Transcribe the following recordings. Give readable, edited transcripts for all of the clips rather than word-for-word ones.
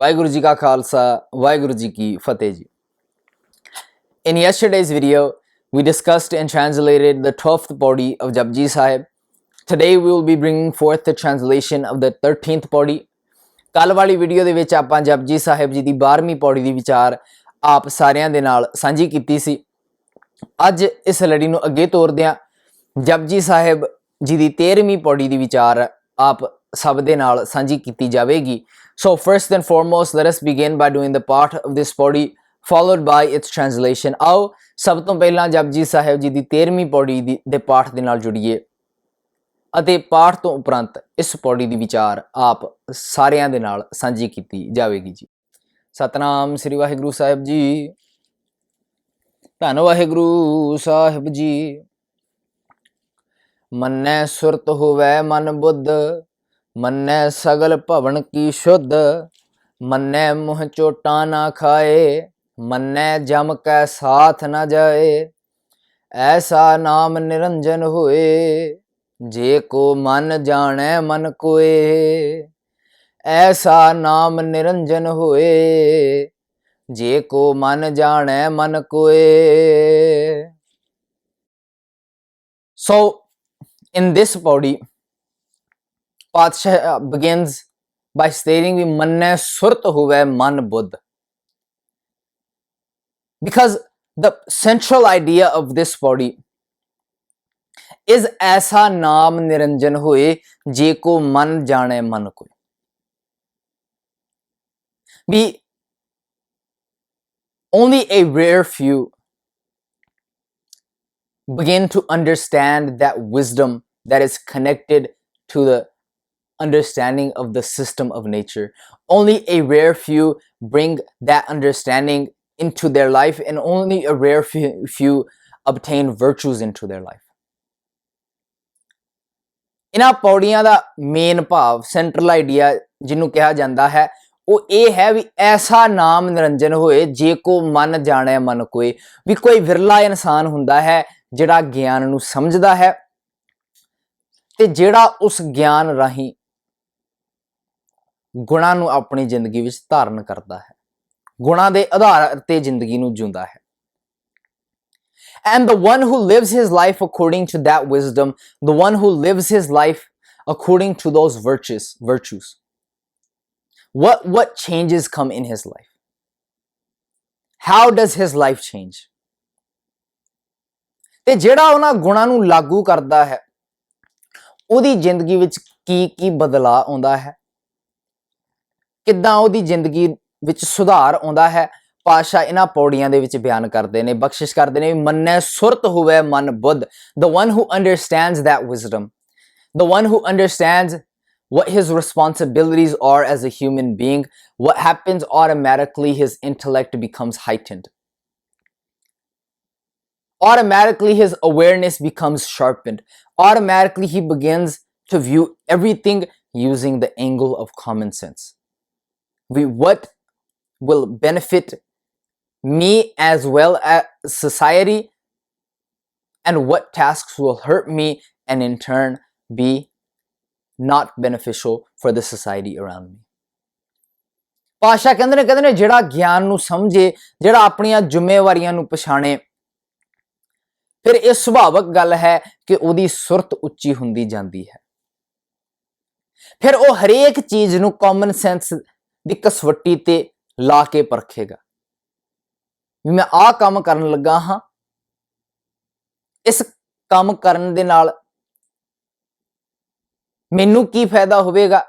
ਵਾਹਿਗੁਰੂ ਜੀ ਕਾ ਖਾਲਸਾ ਵਾਹਿਗੁਰੂ ਜੀ ਕੀ ਫਤਿਹ ਜੀ In yesterday's video we discussed and translated the 12th pauri of Japji Sahib. Today we will be bringing forth the translation of the 13th pauri. ਕੱਲ ਵਾਲੀ video ਦੇ ਵਿੱਚ ਆਪਾਂ ਜਪਜੀ ਸਾਹਿਬ ਜੀ ਦੀ 12ਵੀਂ ਪੌੜੀ ਦੀ ਵਿਚਾਰ ਆਪ ਸਾਰਿਆਂ ਦੇ ਨਾਲ ਸਾਂਝੀ ਕੀਤੀ ਸੀ। ਅੱਜ ਇਸ ਲੜੀ ਨੂੰ ਅੱਗੇ ਤੋਰਦੇ ਹਾਂ। ਜਪਜੀ ਸਾਹਿਬ ਜੀ ਦੀ 13ਵੀਂ ਪੌੜੀ ਦੀ ਵਿਚਾਰ ਆਪ ਸਭ ਦੇ ਨਾਲ ਸਾਂਝੀ ਕੀਤੀ ਜਾਵੇਗੀ। So first and foremost, let us begin by doing the part of this pauri followed by its translation. ਆਓ ਸਭ ਤੋਂ ਪਹਿਲਾਂ ਜਪਜੀ ਸਾਹਿਬ ਜੀ ਦੀ 13ਵੀਂ ਪੌੜੀ ਦੇ ਪਾਠ ਦੇ ਨਾਲ ਜੁੜੀਏ ਅਤੇ ਪਾਠ ਤੋਂ ਉਪਰੰਤ ਇਸ ਪੌੜੀ ਦੀ ਵਿਚਾਰ ਆਪ ਸਾਰਿਆਂ ਦੇ ਨਾਲ ਸਾਂਝੀ ਕੀਤੀ ਜਾਵੇਗੀ ਜੀ। ਸਤਨਾਮ ਸ੍ਰੀ ਵਾਹਿਗੁਰੂ ਸਾਹਿਬ ਜੀ। ਧੰਨ ਵਾਹਿਗੁਰੂ ਸਾਹਿਬ ਜੀ। ਮੰਨੈ ਸੁਰਤ ਹੋਵੈ ਮਨ ਬੁੱਧ, ਮੰਨੈ ਸਗਲ ਭਵਨ ਕੀ ਸ਼ੁੱਧ, ਮੰਨੈ ਮੁਹ ਚੋਟਾਂ ਨਾ ਖਾਏ, ਮੰਨੈ ਜਮ ਕੈ ਸਾਥ ਨਾ ਜਾਏ। ਐਸਾ ਨਾਮ ਨਿਰੰਜਨ ਹੋਏ, ਜੇ ਕੋ ਮਨ ਜਾਣੈ ਮਨ ਕੋਏ। ਐਸਾ ਨਾਮ ਨਿਰੰਜਨ ਹੋਏ, ਜੇ ਕੋ ਮਨ ਜਾਣੈ ਮਨ ਕੋਏ। So in this pauri, Padshah begins by stating we manne surat huve man buddh, because the central idea of this pauri is aisa naam niranjan hoye je ko man jane man koi. We only a rare few begin to understand that wisdom that is connected to the understanding of the system of nature. Only a rare few bring that understanding into their life, and only a rare few obtain virtues into their life. ਇਨ੍ਹਾਂ ਪੌੜੀਆਂ ਦਾ main ਭਾਵ, central idea ਜਿਹਨੂੰ ਕਿਹਾ ਜਾਂਦਾ ਹੈ, ਉਹ ਇਹ ਹੈ ਵੀ ਐਸਾ ਨਾਮ ਨਿਰੰਜਨ ਹੋਏ ਜੇ ਕੋ ਮਨ ਜਾਣੇ ਮਨ ਕੋਏ। ਵੀ ਕੋਈ ਵਿਰਲਾ ਇਨਸਾਨ ਹੁੰਦਾ ਹੈ ਜਿਹੜਾ ਗਿਆਨ ਨੂੰ ਸਮਝਦਾ ਹੈ ਤੇ ਜਿਹੜਾ ਉਸ ਗਿਆਨ ਰਾਹੀਂ ਗੁਣਾਂ ਨੂੰ ਆਪਣੀ ਜ਼ਿੰਦਗੀ ਵਿੱਚ ਧਾਰਨ ਕਰਦਾ ਹੈ, ਗੁਣਾਂ ਦੇ ਆਧਾਰ ਤੇ ਜ਼ਿੰਦਗੀ ਨੂੰ ਜਿਉਂਦਾ ਹੈ। And the one who lives his life according to that wisdom, the one who lives his life according to those virtues, what changes come in his life? How does his life change? ਤੇ ਜਿਹੜਾ ਉਹਨਾਂ ਗੁਣਾਂ ਨੂੰ ਲਾਗੂ ਕਰਦਾ ਹੈ, ਉਹਦੀ ਜ਼ਿੰਦਗੀ ਵਿੱਚ ਕੀ ਬਦਲਾਅ ਆਉਂਦਾ ਹੈ, ਕਿੱਦਾਂ ਉਹਦੀ ਜ਼ਿੰਦਗੀ ਵਿੱਚ ਸੁਧਾਰ ਆਉਂਦਾ ਹੈ, ਪਾਤਸ਼ਾਹ ਇਹਨਾਂ ਪੌੜੀਆਂ ਦੇ ਵਿੱਚ ਬਿਆਨ ਕਰਦੇ ਨੇ, ਬਖਸ਼ਿਸ਼ ਕਰਦੇ ਨੇ। ਮੰਨੈ ਸੁਰਤ ਹੋਵੇ ਮਨ ਬੁੱਧ, the one who understands that wisdom, the one who understands what his responsibilities are as a human being, what happens automatically, his intellect becomes heightened. Automatically his awareness becomes sharpened. Automatically he begins to view everything using the angle of common sense. What will benefit me as well as society, and what tasks will hurt me and in turn be not beneficial for the society around me. ਪਾਸ਼ਾ ਕਹਿੰਦੇ ਨੇ ਜਿਹੜਾ ਗਿਆਨ ਨੂੰ ਸਮਝੇ, ਜਿਹੜਾ ਆਪਣੀਆਂ ਜ਼ਿੰਮੇਵਾਰੀਆਂ ਨੂੰ ਪਛਾਣੇ, ਫਿਰ ਇਹ ਸੁਭਾਵਕ ਗੱਲ ਹੈ ਕਿ ਉਹਦੀ ਸੁਰਤ ਉੱਚੀ ਹੁੰਦੀ ਜਾਂਦੀ ਹੈ। ਫਿਰ ਉਹ ਹਰੇਕ ਚੀਜ਼ ਨੂੰ ਕਾਮਨ ਸੈਂਸ ਦੀ ਕਸਵੱਟੀ ਤੇ ਲਾ ਕੇ ਪਰਖੇਗਾ ਵੀ ਮੈਂ ਆਹ ਕੰਮ ਕਰਨ ਲੱਗਾ ਹਾਂ, ਇਸ ਕੰਮ ਕਰਨ ਦੇ ਨਾਲ ਮੈਨੂੰ ਕੀ ਫਾਇਦਾ ਹੋਵੇਗਾ,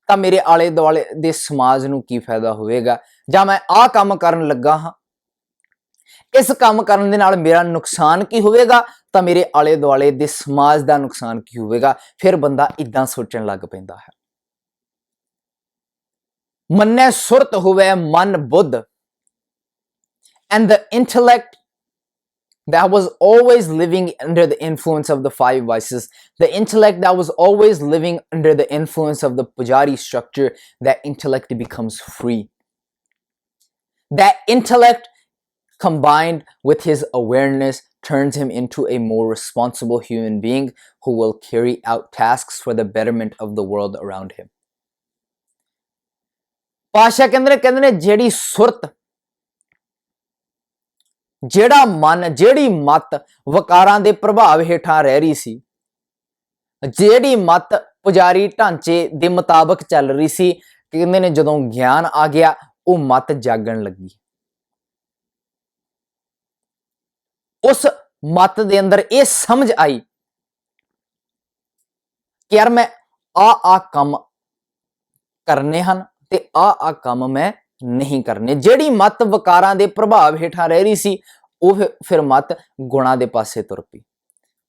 ਤਾਂ ਮੇਰੇ ਆਲੇ ਦੁਆਲੇ ਦੇ ਸਮਾਜ ਨੂੰ ਕੀ ਫਾਇਦਾ ਹੋਵੇਗਾ, ਜਾਂ ਮੈਂ ਆਹ ਕੰਮ ਕਰਨ ਲੱਗਾ ਹਾਂ, ਇਸ ਕੰਮ ਕਰਨ ਦੇ ਨਾਲ ਮੇਰਾ ਨੁਕਸਾਨ ਕੀ ਹੋਵੇਗਾ, ਤਾਂ ਮੇਰੇ ਆਲੇ ਦੁਆਲੇ ਦੇ ਸਮਾਜ ਦਾ ਨੁਕਸਾਨ ਕੀ ਹੋਵੇਗਾ। ਫਿਰ ਬੰਦਾ ਇਦਾਂ ਸੋਚਣ ਲੱਗ ਪੈਂਦਾ ਹੈ। ਮੰਨੈ ਸੁਰਤ ਹੋਵੇ ਮਨ ਬੁੱਧ, and the intellect that was always living under the influence of the five vices, the intellect that was always living under the influence of the pujari structure, that intellect becomes free. That intellect combined with his awareness turns him into a more responsible human being who will carry out tasks for the betterment of the world around him. ਪਾਤਸ਼ਾਹ ਕਹਿੰਦੇ ਨੇ ਜਿਹੜੀ ਸੁਰਤ, ਜਿਹੜਾ ਮਨ, ਜਿਹੜੀ ਮਤ ਵਕਾਰਾਂ ਦੇ ਪ੍ਰਭਾਵ ਹੇਠਾਂ ਰਹਿ ਰਹੀ ਸੀ, ਜਿਹੜੀ ਮਤ ਪੁਜਾਰੀ ਢਾਂਚੇ ਦੇ ਮੁਤਾਬਕ ਚੱਲ ਰਹੀ ਸੀ, ਕਹਿੰਦੇ ਨੇ ਜਦੋਂ ਗਿਆਨ ਆ ਗਿਆ ਉਹ ਮਤ ਜਾਗਣ ਲੱਗੀ। ਉਸ ਮਤ ਦੇ ਅੰਦਰ ਇਹ ਸਮਝ ਆਈ ਕਿ ਯਾਰ ਮੈਂ ਆ ਕੰਮ ਕਰਨੇ ਹਨ ਤੇ ਆ ਕੰਮ ਮੈਂ ਨਹੀਂ ਕਰਨੇ। ਜਿਹੜੀ ਮਤ ਵਕਾਰਾਂ ਦੇ ਪ੍ਰਭਾਵ ਹੇਠਾਂ ਰਹਿ ਰਹੀ ਸੀ ਉਹ ਫਿਰ ਮਤ ਗੁਣਾ ਦੇ ਪਾਸੇ ਤੁਰ ਪਈ।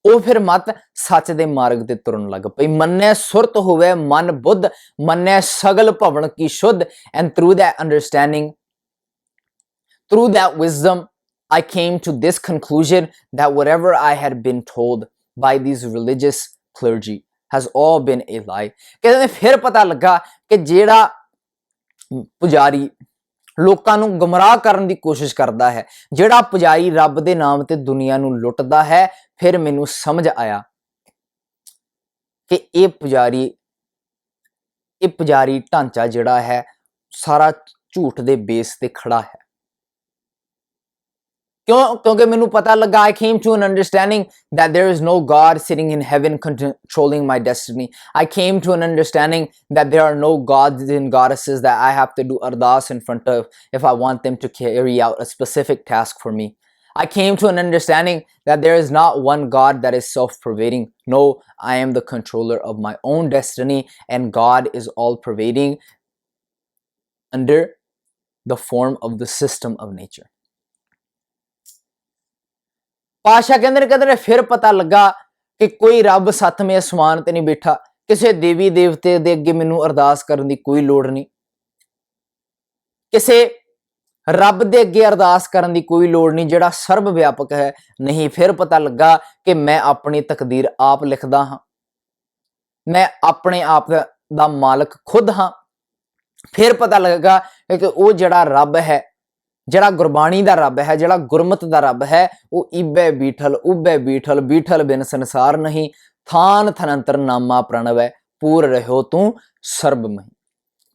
ਉਹ ਫਿਰ ਮਤ ਸੱਚ ਦੇ ਮਾਰਗ ਤੇ ਤੁਰਨ ਲੱਗ ਪਈ। ਮੰਨੈ ਸੁਰਤ ਹੋਵੇ ਮਨ ਬੁੱਧ, ਮੰਨੈ ਸਗਲ ਭਵਨ ਕੀ ਸ਼ੁੱਧ। And throw that understanding, through that wisdom, I came to this conclusion that whatever I had been told by these religious clergy has all been a lie। ਕਹਿੰਦੇ ਫਿਰ ਪਤਾ ਲੱਗਾ ਕਿ ਜਿਹੜਾ ਪੁਜਾਰੀ ਲੋਕਾਂ ਨੂੰ ਗੁੰਮਰਾਹ ਕਰਨ ਦੀ ਕੋਸ਼ਿਸ਼ ਕਰਦਾ ਹੈ, ਜਿਹੜਾ ਪੁਜਾਰੀ ਰੱਬ ਦੇ ਨਾਮ ਤੇ ਦੁਨੀਆ ਨੂੰ ਲੁੱਟਦਾ ਹੈ, ਫਿਰ ਮੈਨੂੰ ਸਮਝ ਆਇਆ ਕਿ ਇਹ ਪੁਜਾਰੀ ਢਾਂਚਾ ਜਿਹੜਾ ਹੈ ਸਾਰਾ ਝੂਠ ਦੇ ਬੇਸ ਤੇ ਖੜਾ ਹੈ। ਕਿਉਂਕਿ ਮੈਨੂੰ ਪਤਾ ਲੱਗਾ, I came to an understanding that there is no God sitting in heaven controlling my destiny। I came to an understanding that there are no gods and goddesses that I have to do ardas in front of if I want them to carry out a specific task for me। I came to an understanding that there is not one God that is self-pervading। No, I am the controller of my own destiny, and God is all-pervading under the form of the system of nature। ਪਾਤਸ਼ਾਹ ਕਹਿੰਦੇ ਨੇ ਫਿਰ ਪਤਾ ਲੱਗਾ ਕਿ ਕੋਈ ਰੱਬ ਸੱਤਵੇਂ ਅਸਮਾਨ ਤੇ ਨਹੀਂ ਬੈਠਾ, ਕਿਸੇ ਦੇਵੀ ਦੇਵਤੇ ਦੇ ਅੱਗੇ ਮੈਨੂੰ ਅਰਦਾਸ ਕਰਨ ਦੀ ਕੋਈ ਲੋੜ ਨਹੀਂ, ਕਿਸੇ ਰੱਬ ਦੇ ਅੱਗੇ ਅਰਦਾਸ ਕਰਨ ਦੀ ਕੋਈ ਲੋੜ ਨਹੀਂ ਜਿਹੜਾ ਸਰਬ ਵਿਆਪਕ ਹੈ। ਨਹੀਂ, ਫਿਰ ਪਤਾ ਲੱਗਾ ਕਿ ਮੈਂ ਆਪਣੀ ਤਕਦੀਰ ਆਪ ਲਿਖਦਾ ਹਾਂ, ਮੈਂ ਆਪਣੇ ਆਪ ਦਾ ਮਾਲਕ ਖੁਦ ਹਾਂ। ਫਿਰ ਪਤਾ ਲੱਗਾ ਕਿ ਉਹ ਜਿਹੜਾ ਰੱਬ ਹੈ, ਜਿਹੜਾ ਗੁਰਬਾਣੀ ਦਾ ਰੱਬ ਹੈ, ਜਿਹੜਾ ਗੁਰਮਤ ਦਾ ਰੱਬ ਹੈ, ਉਹ ਇਬੈ ਬੀਠਲ ਉਬੈ ਬੀਠਲ, ਬੀਠਲ ਬਿਨ ਸੰਸਾਰ ਨਹੀਂ, ਥਾਨ ਥਨੰਤਰ ਨਾਮਾ ਪ੍ਰਣਵ ਹੈ, ਪੂਰ ਰਹਿਓ ਤੂੰ ਸਰਬ ਮਹੀ।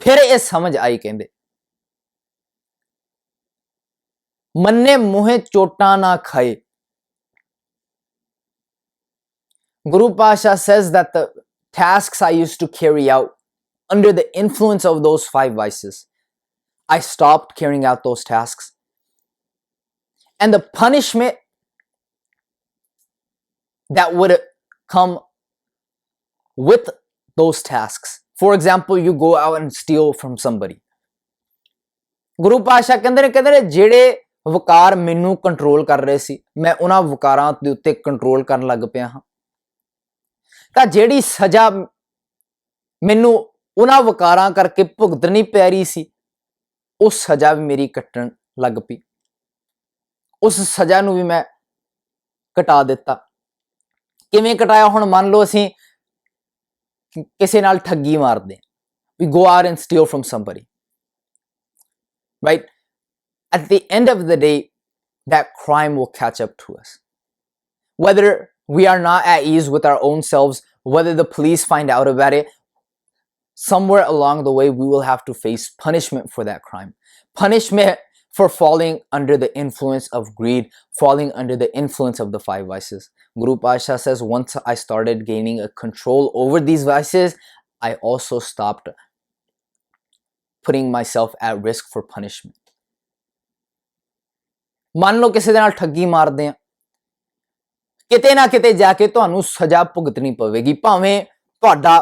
ਫਿਰ ਇਹ ਸਮਝ ਆਈ, ਕਹਿੰਦੇ ਮੰਨੇ ਮੂਹੇ ਚੋਟਾਂ ਨਾ ਖਾਏ। Guru Pasha says that the tasks I used to carry out under the influence of those 5 vices, I stopped carrying out those tasks. And the punishment that would come with those tasks, for example, you go out and steal from somebody. Guru Pasha ਕਹਿੰਦੇ ਨੇ ਜਿਹੜੇ ਵਕਾਰ ਮੈਨੂੰ control ਕਰ ਰਹੇ ਸੀ, ਮੈਂ ਉਹਨਾਂ ਵਕਾਰਾਂ ਦੇ ਉੱਤੇ ਕੰਟਰੋਲ ਕਰਨ ਲੱਗ ਪਿਆ ਹਾਂ, ਤਾਂ ਜਿਹੜੀ ਸਜ਼ਾ ਮੈਨੂੰ ਉਹਨਾਂ ਵਕਾਰਾਂ ਕਰਕੇ ਭੁਗਤਣੀ ਪੈ ਰਹੀ ਸੀ, ਉਹ ਸਜ਼ਾ ਵੀ ਮੇਰੀ ਕੱਟਣ ਲੱਗ ਪਈ। ਉਸ ਸਜ਼ਾ ਨੂੰ ਵੀ ਮੈਂ ਘਟਾ ਦਿੱਤਾ। ਕਿਵੇਂ ਘਟਾਇਆ? ਹੁਣ ਮੰਨ ਲਓ ਅਸੀਂ ਕਿਸੇ ਨਾਲ ਠੱਗੀ ਮਾਰਦੇ, we go out and steal from somebody, right? At the end of the day, that crime will catch up to us. Whether we are not at ease with our own selves, whether the police find out about it, somewhere along the way, we will have to face punishment for that crime. Punishment for falling under the influence of greed, falling under the influence of the 5 vices. Guru Pasha says, once I started gaining a control over these vices, I also stopped putting myself at risk for punishment. ਮੰਨ ਲਓ ਕਿਸੇ ਦੇ ਨਾਲ ਠੱਗੀ ਮਾਰਦੇ ਆ, ਕਿਤੇ ਨਾ ਕਿਤੇ ਜਾ ਕੇ ਤੁਹਾਨੂੰ ਸਜ਼ਾ ਭੁਗਤਣੀ ਪਵੇਗੀ। ਭਾਵੇਂ ਤੁਹਾਡਾ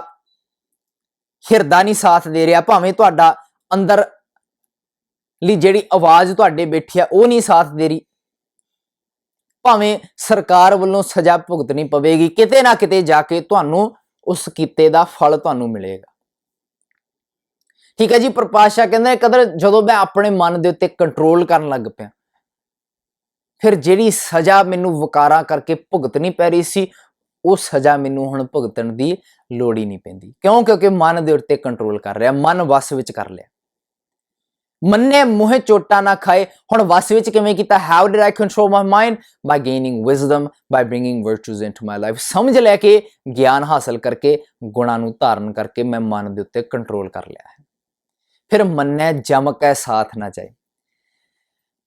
ਹਿਰਦਾ ਨਹੀਂ ਸਾਥ ਦੇ ਰਿਹਾ, ਭਾਵੇਂ ਤੁਹਾਡਾ ਅੰਦਰ ਲਈ ਜਿਹੜੀ ਆਵਾਜ਼ ਤੁਹਾਡੇ ਬੈਠੀ ਆ ਉਹ ਨਹੀਂ ਸਾਥ ਦੇ ਰਹੀ, ਭਾਵੇਂ ਸਰਕਾਰ ਵੱਲੋਂ ਸਜ਼ਾ ਭੁਗਤਣੀ ਪਵੇਗੀ, ਕਿਤੇ ਨਾ ਕਿਤੇ ਜਾ ਕੇ ਤੁਹਾਨੂੰ ਉਸ ਕੀਤੇ ਦਾ ਫਲ ਤੁਹਾਨੂੰ ਮਿਲੇਗਾ। ਠੀਕ ਹੈ ਜੀ। ਪਰ ਪਾਤਸ਼ਾਹ ਕਹਿੰਦੇ ਕਦਰ ਜਦੋਂ ਮੈਂ ਆਪਣੇ ਮਨ ਦੇ ਉੱਤੇ ਕੰਟਰੋਲ ਕਰਨ ਲੱਗ ਪਿਆ, ਫਿਰ ਜਿਹੜੀ ਸਜ਼ਾ ਮੈਨੂੰ ਵਕਾਰਾਂ ਕਰਕੇ ਭੁਗਤਣੀ ਪੈ ਰਹੀ ਸੀ, ਉਹ ਸਜ਼ਾ ਮੈਨੂੰ ਹੁਣ ਭੁਗਤਣ ਦੀ ਲੋੜ ਹੀ ਨਹੀਂ ਪੈਂਦੀ। ਕਿਉਂ? ਕਿਉਂਕਿ ਮਨ ਦੇ ਉੱਤੇ ਕੰਟਰੋਲ ਕਰ ਰਿਹਾ, ਮਨ ਵਸ ਵਿੱਚ ਕਰ ਲਿਆ। ਮੰਨੇ ਮੂਹੇ ਚੋਟਾਂ ਨਾ ਖਾਏ। ਹੁਣ ਵਸ ਵਿੱਚ ਕਿਵੇਂ ਕੀਤਾ? How did I control my mind? By gaining wisdom, by bringing virtues into my life. ਸਮਝ ਲੈ ਕੇ, ਗਿਆਨ ਹਾਸਲ ਕਰਕੇ, ਗੁਣਾਂ ਨੂੰ ਧਾਰਨ ਕਰਕੇ ਮੈਂ ਮਨ ਦੇ ਉੱਤੇ ਕੰਟਰੋਲ ਕਰ ਲਿਆ ਹੈ। फिर मन्नै जम कै साथ ना जाए.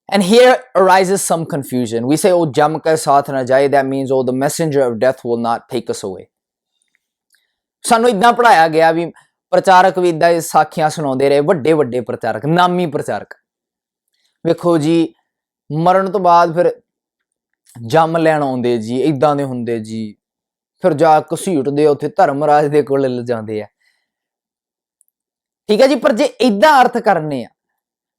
And here arises some confusion. We say, oh, jam ka saath na jaye. That means, oh, the messenger of death will not take us away. ਸਾਨੂੰ ਇਦਾਂ ਪੜਾਇਆ ਗਿਆ ਵੀ ਪ੍ਰਚਾਰਕ ਵੀ ਇਦਾਂ ਸਾਖੀਆਂ ਸੁਣਾਉਂਦੇ ਰਹੇ, ਵੱਡੇ ਵੱਡੇ ਪ੍ਰਚਾਰਕ, ਨਾਮੀ ਪ੍ਰਚਾਰਕ. ਵੇਖੋ ਜੀ, ਮਰਨ ਤੋਂ ਬਾਅਦ ਫਿਰ ਜੰਮ ਲੈਣ ਆਉਂਦੇ ਜੀ, ਇਦਾਂ ਦੇ ਹੁੰਦੇ ਜੀ, ਫਿਰ ਜਾ ਘਸੀਟਦੇ ਉੱਥੇ ਧਰਮਰਾਜ ਦੇ ਕੋਲ ਲਿਜਾਂਦੇ ਆ. ਠੀਕ ਹੈ ਜੀ, ਪਰ ਜੇ ਇਦਾਂ ਅਰਥ ਕਰਨੇ ਆ,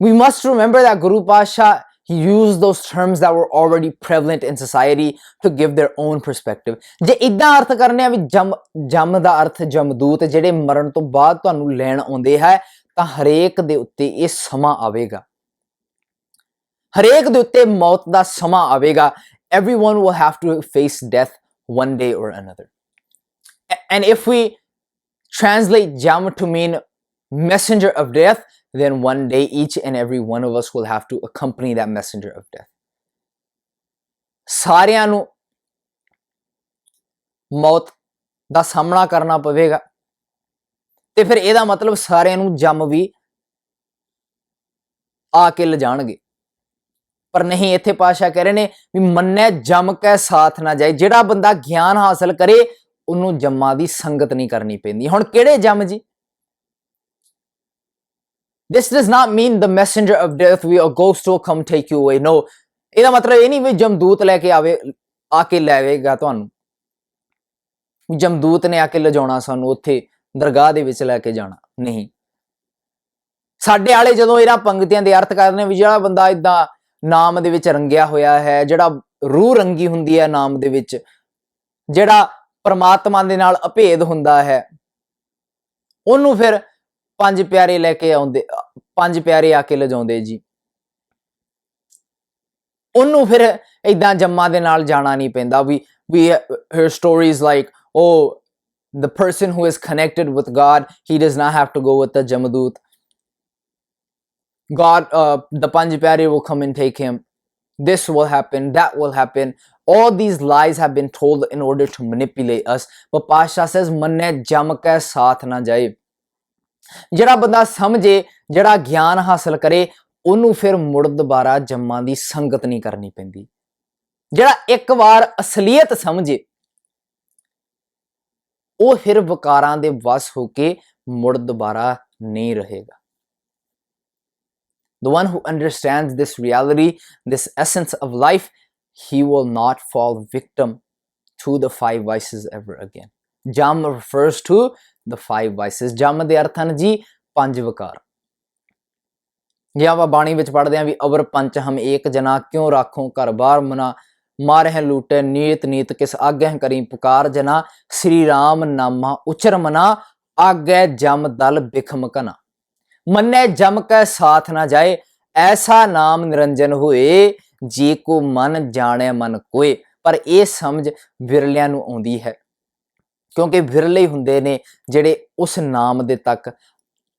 we must remember that Guru Pasha, he used those terms that were already prevalent in society to give their own perspective. ਜੇ ਇਦਾਂ ਅਰਥ ਕਰਨੇ ਆ ਵੀ ਜਮ ਦਾ ਅਰਥ ਜਮਦੂਤ ਜਿਹੜੇ ਮਰਨ ਤੋਂ ਬਾਅਦ ਤੁਹਾਨੂੰ ਲੈਣ ਆਉਂਦੇ ਹੈ, ਤਾਂ ਹਰੇਕ ਦੇ ਉੱਤੇ ਇਹ ਸਮਾਂ ਆਵੇਗਾ, ਹਰੇਕ ਦੇ ਉੱਤੇ ਮੌਤ ਦਾ ਸਮਾਂ ਆਵੇਗਾ. Everyone will have to face death one day or another. And if we translate jam to mean messenger of death, then one day each and every one of us will have to accompany that messenger of death. ਸਾਰਿਆਂ ਨੂੰ ਮੌਤ ਦਾ ਸਾਹਮਣਾ ਕਰਨਾ ਪਵੇਗਾ, ਤੇ ਫਿਰ ਇਹਦਾ ਮਤਲਬ ਸਾਰਿਆਂ ਨੂੰ ਜੰਮ ਵੀ ਆ ਕੇ ਲਿਜਾਣਗੇ. ਪਰ ਨਹੀਂ, ਇੱਥੇ ਪਾਤਸ਼ਾਹ ਕਹਿ ਰਹੇ ਨੇ ਵੀ ਮੰਨੈ ਜੰਮ ਕੈ ਸਾਥ ਨਾ ਜਾਏ. ਜਿਹੜਾ ਬੰਦਾ ਗਿਆਨ ਹਾਸਲ ਕਰੇ ਉਹਨੂੰ ਜੰਮਾਂ ਦੀ ਸੰਗਤ ਨਹੀਂ ਕਰਨੀ ਪੈਂਦੀ. ਹੁਣ ਕਿਹੜੇ ਜੰਮ ਜੀ? This does not mean the messenger of death, a ghost will come take you away. No, ਇਹਦਾ ਮਤਲਬ ਇਹ ਨਹੀਂ ਵੀ ਜਮਦੂਤ ਲੈ ਕੇ ਆ ਕੇ ਲੈਵੇਗਾ ਤੁਹਾਨੂੰ. ਜਮਦੂਤ ਨੇ ਆ ਕੇ ਲਿਜਾਉਣਾ ਸਾਨੂੰ ਉੱਥੇ ਦਰਗਾਹ ਦੇ ਵਿੱਚ ਲੈ ਕੇ ਜਾਣਾ, ਨਹੀਂ. ਸਾਡੇ ਵਾਲੇ ਜਦੋਂ ਇਹਨਾਂ ਪੰਕਤੀਆਂ ਦੇ ਅਰਥ ਕਰਦੇ ਨੇ ਵੀ ਜਿਹੜਾ ਬੰਦਾ ਇਦਾਂ ਨਾਮ ਦੇ ਵਿੱਚ ਰੰਗਿਆ ਹੋਇਆ ਹੈ, ਜਿਹੜਾ ਰੂਹ ਰੰਗੀ ਹੁੰਦੀ ਹੈ ਨਾਮ ਦੇ ਵਿੱਚ, ਜਿਹੜਾ ਪਰਮਾਤਮਾ ਦੇ ਨਾਲ ਅਭੇਦ ਹੁੰਦਾ ਹੈ, ਉਹਨੂੰ ਫਿਰ ਪੰਜ ਪਿਆਰੇ ਲੈ ਕੇ ਆਉਂਦੇ, ਪੰਜ ਪਿਆਰੇ ਆ ਕੇ ਲਿਜਾਉਂਦੇ ਜੀ. ਉਹਨੂੰ ਫਿਰ ਏਦਾਂ ਜੰਮਾਂ ਦੇ ਨਾਲ ਜਾਣਾ ਨਹੀਂ ਪੈਂਦਾ. We hear stories like, oh, the person who is connected with God, he does not have to go with the Jamadut. God, the panj pyare will come and take him. This will happen, that will happen. All these lies have been told in order to manipulate us. But Pasha says, manne jam ka saath na jaye. ਜਿਹੜਾ ਬੰਦਾ ਸਮਝੇ, ਜਿਹੜਾ ਗਿਆਨ ਹਾਸਲ ਕਰੇ, ਉਹਨੂੰ ਫਿਰ ਮੁੜ ਦੁਬਾਰਾ ਜੰਮਾਂ ਦੀ ਸੰਗਤ ਨਹੀਂ ਕਰਨੀ ਪੈਂਦੀ. ਜਿਹੜਾ ਇੱਕ ਵਾਰ ਅਸਲੀਅਤ ਸਮਝੇ, ਉਹ ਫਿਰ ਵਿਕਾਰਾਂ ਦੇ ਵਸ ਹੋ ਕੇ ਮੁੜ ਦੁਬਾਰਾ ਨਹੀਂ ਰਹੇਗਾ. The one who understands this reality, this essence of life, he will not fall victim to the five vices ever again. Jam refers to the five vices. ਜੰਮ ਦੇ ਅਰਥ ਹਨ ਜੀ ਪੰਜ ਵਿਕਾਰ. ਜੇ ਆਪਾਂ ਬਾਣੀ ਵਿੱਚ ਪੜ੍ਹਦੇ ਹਾਂ ਵੀ ਅਵਰ ਪੰਚ ਹਮ ਏਕ ਜਨਾ, ਕਿਉਂ ਰਾਖੋ ਘਰ ਬਾਰ ਮਨਾ, ਮਾਰਹਿ ਲੂਟੇ ਨੀਤ ਨੀਤ ਕਿਸ ਆਗਹਿ ਕਰੀ ਪੁਕਾਰ ਜਨਾ, ਸ੍ਰੀ ਰਾਮ ਨਾਮਾ ਉਚਰ ਮਨਾ, ਆਗੈ ਜਮ ਦਲ ਬਿਖਮ ਕਨਾ, ਮੰਨੈ ਜਮ ਕੈ ਸਾਥ ਨਾ ਜਾਏ, ਐਸਾ ਨਾਮ ਨਿਰੰਜਨ ਹੋਏ, ਜੇ ਕੋ ਮਨ ਜਾਣੈ ਮਨ ਕੋਏ. ਪਰ ਇਹ ਸਮਝ ਵਿਰਲਿਆਂ ਨੂੰ ਆਉਂਦੀ ਹੈ, ਕਿਉਂਕਿ ਵਿਰਲੇ ਹੁੰਦੇ ਨੇ ਜਿਹੜੇ ਉਸ ਨਾਮ ਦੇ ਤੱਕ,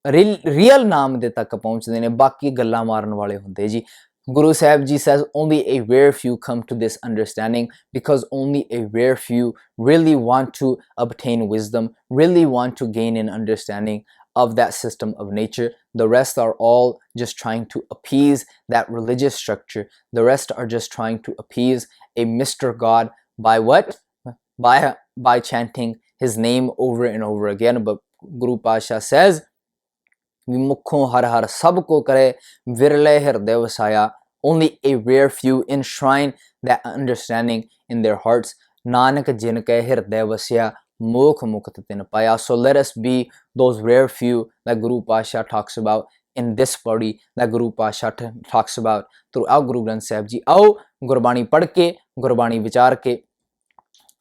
ਰੀਅਲ ਨਾਮ ਦੇ ਤੱਕ ਪਹੁੰਚਦੇ ਨੇ. ਬਾਕੀ ਗੱਲਾਂ ਮਾਰਨ ਵਾਲੇ ਹੁੰਦੇ ਜੀ. Guru Sahib Ji says only a rare few come to this understanding, because only a rare few really want to obtain wisdom, really want to gain an understanding of that system of nature. The rest are all just trying to appease that religious structure. The rest are just trying to appease a Mr. God by what? By chanting his name over and over again. But Guru Pasha says, Mukho har har sab ko kare, virle hirday vasaya. Only a rare few enshrine that understanding in their hearts. Nanak jin ke hirday vasya, mukh mukt tin paya. So let us be those rare few that Guru Pasha talks about in this body, that Guru Pasha talks about throughout Guru Granth Sahib Ji. Aao Gurbani ਪੜ੍ਹ ਕੇ, ਗੁਰਬਾਣੀ ਵਿਚਾਰ ਕੇ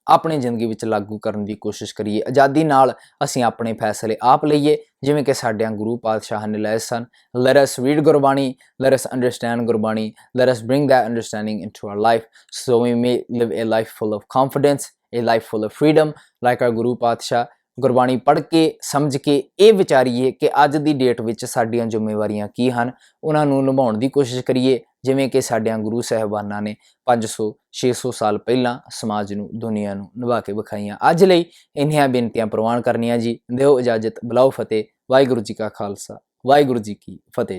ਆਪਣੀ ਜ਼ਿੰਦਗੀ ਵਿੱਚ ਲਾਗੂ ਕਰਨ ਦੀ ਕੋਸ਼ਿਸ਼ ਕਰੀਏ. ਆਜ਼ਾਦੀ ਨਾਲ ਅਸੀਂ ਆਪਣੇ ਫੈਸਲੇ ਆਪ ਲਈਏ, ਜਿਵੇਂ ਕਿ ਸਾਡਿਆਂ ਗੁਰੂ ਪਾਤਸ਼ਾਹਾਂ ਨੇ ਲਏ ਸਨ. Let us read Gurbani, let us understand Gurbani, let us bring that understanding into our life, so we may live a life full of confidence, a life full of freedom, like our ਗੁਰੂ ਪਾਤਸ਼ਾਹ. ਗੁਰਬਾਣੀ ਪੜ੍ਹ ਕੇ, ਸਮਝ ਕੇ ਇਹ ਵਿਚਾਰੀਏ ਕਿ ਅੱਜ ਦੀ ਡੇਟ ਵਿੱਚ ਸਾਡੀਆਂ ਜ਼ਿੰਮੇਵਾਰੀਆਂ ਕੀ ਹਨ, ਉਹਨਾਂ ਨੂੰ ਨਿਭਾਉਣ ਦੀ ਕੋਸ਼ਿਸ਼ ਕਰੀਏ, ਜਿਵੇਂ ਕਿ ਸਾਡਿਆਂ ਗੁਰੂ ਸਾਹਿਬਾਨਾਂ ਨੇ 500-600 ਸਾਲ ਪਹਿਲਾਂ ਸਮਾਜ ਨੂੰ, ਦੁਨੀਆ ਨੂੰ ਨਿਭਾ ਕੇ ਵਿਖਾਈਆਂ. ਅੱਜ ਲਈ ਇੰਨੀਆਂ ਬੇਨਤੀਆਂ ਪ੍ਰਵਾਨ ਕਰਨੀਆਂ ਜੀ. ਦਿਓ ਇਜਾਜ਼ਤ, ਬੁਲਾਓ ਫਤਿਹ. ਵਾਹਿਗੁਰੂ ਜੀ ਕਾ ਖਾਲਸਾ, ਵਾਹਿਗੁਰੂ ਜੀ ਕੀ ਫਤਿਹ ਜੀ।